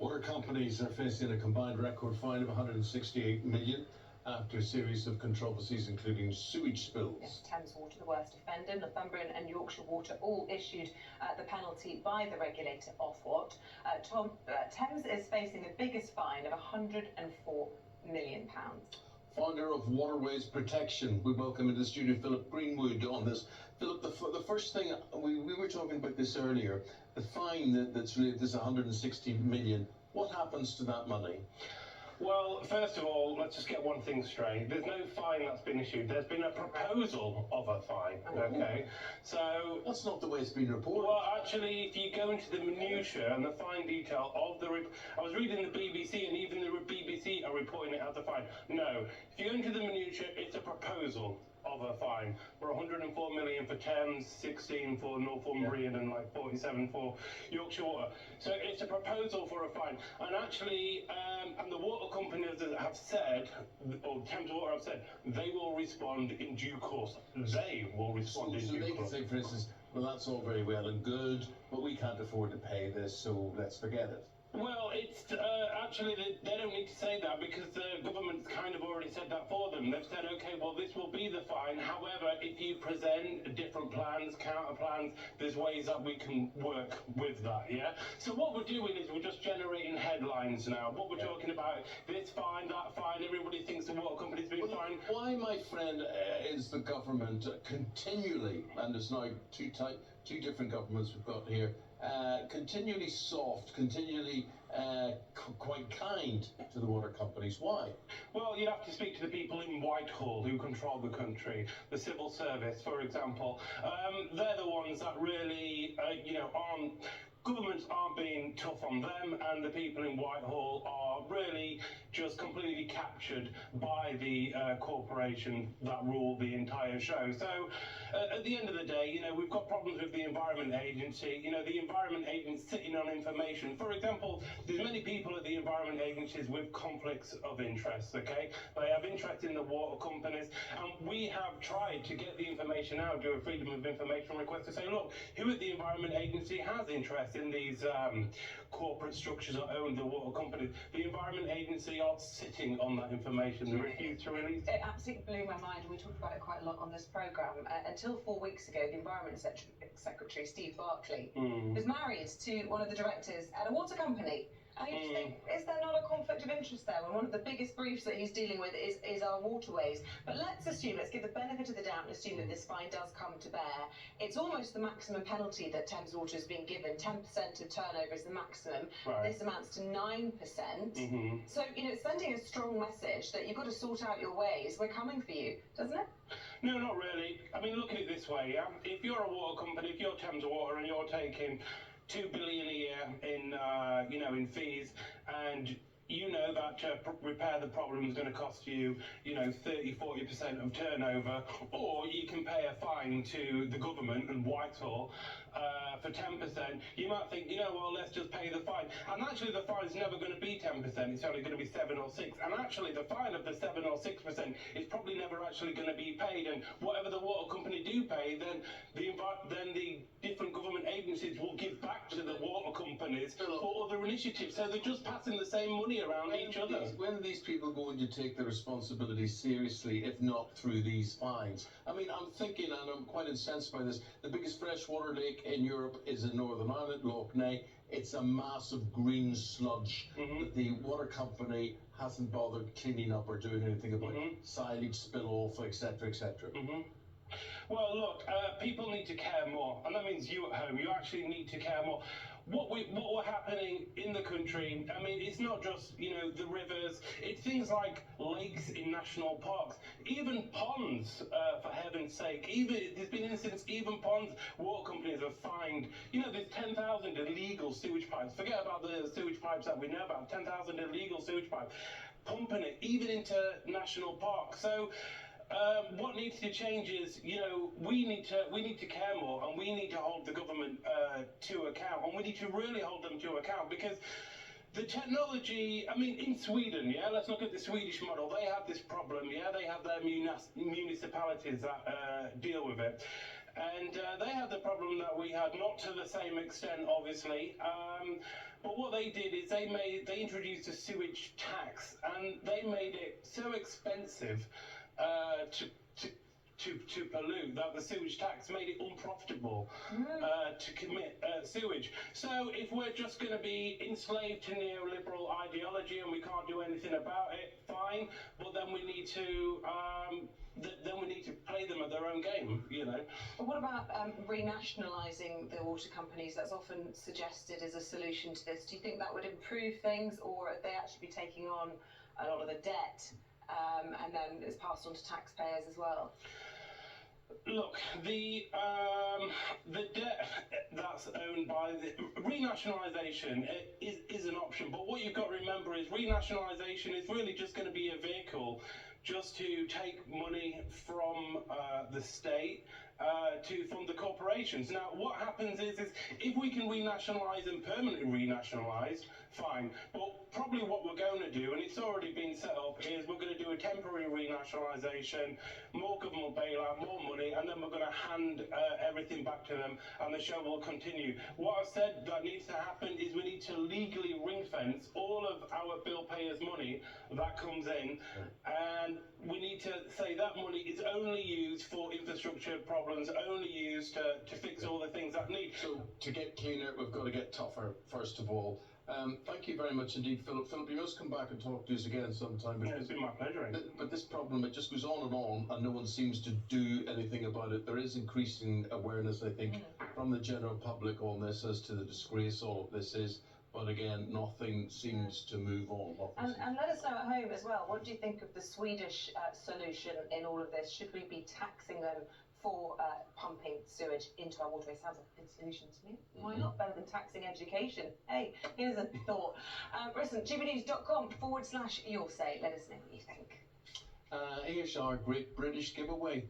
Water companies are facing a combined record fine of 168 million after a series of controversies, including sewage spills. Yes, Thames Water, the worst offender. Northumbrian and Yorkshire Water all issued the penalty by the regulator Ofwat. Thames is facing the biggest fine of £104 million. Founder of Waterways Protection, we welcome into the studio Philip Greenwood on this. Philip, the first thing, we were talking about this earlier, the fine that's related to this 160 million, what happens to that money? Well, first of all, let's just get one thing straight. There's no fine that's been issued. There's been a proposal of a fine, okay? So... That's not the way it's been reported. Well, actually, if you go into the minutiae and the fine detail of the... I was reading the BBC, and even the BBC are reporting it as a fine. No, if you go into the minutiae, it's a proposal of a fine for 104 million for Thames, 16 for Northumbrian, and like 47 for Yorkshire Water. So it's a proposal for a fine, and actually, and the water companies have said, or Thames Water have said, they will respond in due course. They will respond in due course. So they can say, for instance, well, that's all very well and good, but we can't afford to pay this, so let's forget it. Well, it's actually, they don't need to say that because the government's kind of already said that for them. They've said, okay, well, this will be the fine. However, if you present different plans, counter plans, there's ways that we can work with that, yeah? So what we're doing is we're just generating headlines now. What we're talking about, this fine, that fine, everybody thinks the water company's been fined. Why, my friend, is the government continually, and there's now two different governments we've got here, continually soft, continually quite kind to the water companies? Why? Well, you have to speak to the people in Whitehall who control the country, the civil service, for example. They're the ones that really, governments aren't being tough on them, and the people in Whitehall are really just completely captured by the corporation that rule the entire show. So at the end of the day, we've got problems with the Environment Agency. The Environment Agency sitting on information. For example, there's many people at the Environment Agencies with conflicts of interest, okay? They have interest in the water companies, and we have tried to get the information out, do a Freedom of Information request to say, look, who at the Environment Agency has interest in these corporate structures that own the water companies? The Environment Agency are sitting on that information. They refuse to release it. It absolutely blew my mind, and we talked about it quite a lot on this programme. Until 4 weeks ago, the Environment Secretary, Steve Barclay, was married to one of the directors at a water company. And you just think, is there not a conflict of interest there when one of the biggest briefs that he's dealing with is our waterways? But let's give the benefit of the doubt and assume that this fine does come to bear. It's almost the maximum penalty that Thames Water has been given. 10% of turnover is the maximum. Right. This amounts to 9%. So, it's sending a strong message that you've got to sort out your ways. We're coming for you, doesn't it? No, not really. I mean, look at it this way, yeah? If you're a water company, if you're Thames Water and you're taking $2 billion a year in fees, and you know that to repair the problem is going to cost you, 30-40% of turnover, or you can pay a fine to the government and Whitehall for 10%. You might think, let's just pay the fine. And actually, the fine is never going to be 10%. It's only going to be 7 or 6. And actually, the fine of the 7 or 6% is probably never actually going to be paid. And whatever the water company do pay, then the different government agencies will give back to the water companies for other initiatives. So they're just passing the same money around each other. When are these people going to take their responsibility seriously, if not through these fines? I mean, I'm thinking, and I'm quite incensed by this, the biggest freshwater lake in Europe is in Northern Ireland, Loch Ness. It's a massive green sludge that the water company hasn't bothered cleaning up or doing anything about. Silage spill off, etc., etc. Well, look, people need to care more, and that means you at home. You actually need to care more. What were happening in the country, I mean, it's not just, the rivers, it's things like lakes in national parks, even ponds, for heaven's sake. There's been incidents, even ponds, water companies have fined, there's 10,000 illegal sewage pipes. Forget about the sewage pipes that we know about, 10,000 illegal sewage pipes, pumping it, even into national parks. So, what needs to change is, we need to care more, and we need to hold the government to account, and we need to really hold them to account, because the technology, I mean, in Sweden, let's look at the Swedish model. They have this problem, they have their municipalities that deal with it. and they had the problem that we had, not to the same extent, obviously. But what they did is they introduced a sewage tax, and they made it so expensive to pollute that the sewage tax made it unprofitable to commit sewage. So if we're just going to be enslaved to neoliberal ideology and we can't do anything about it, fine. But then we need to play them at their own game, you know. But what about renationalising the water companies? That's often suggested as a solution to this. Do you think that would improve things, or would they actually be taking on a lot of the debt and then it's passed on to taxpayers as well? Look, the debt that's owned by the renationalisation is an option, but what you've got to remember is renationalisation is really just going to be a vehicle just to take money from the state to fund the corporations. Now, what happens is if we can renationalise and permanently renationalise, fine. But probably what we're going to do, and it's already been set up, is we're going to do a temporary renationalisation, more government bailout, more money, and then we're going to hand everything back to them, and the show will continue. What I've said that needs to happen is we need to legally ring fence all of our bill payers' money that comes in, and we need to say that money is only used for infrastructure problems, only used to fix all the things that need. So to get cleaner, we've got to get tougher, first of all. Thank you very much indeed, Philip. Philip, you must come back and talk to us again sometime. Yeah, it's been my pleasure. But this problem, it just goes on, and no one seems to do anything about it. There is increasing awareness, I think, from the general public on this as to the disgrace all of this is. But again, nothing seems to move on. And let us know at home as well, what do you think of the Swedish solution in all of this? Should we be taxing them for pumping sewage into our waterways? Sounds like a good solution to me. Why not? Better than taxing education. Hey, here's a thought. Listen, gbnews.com/your say. Let us know what you think. Here's our Great British Giveaway.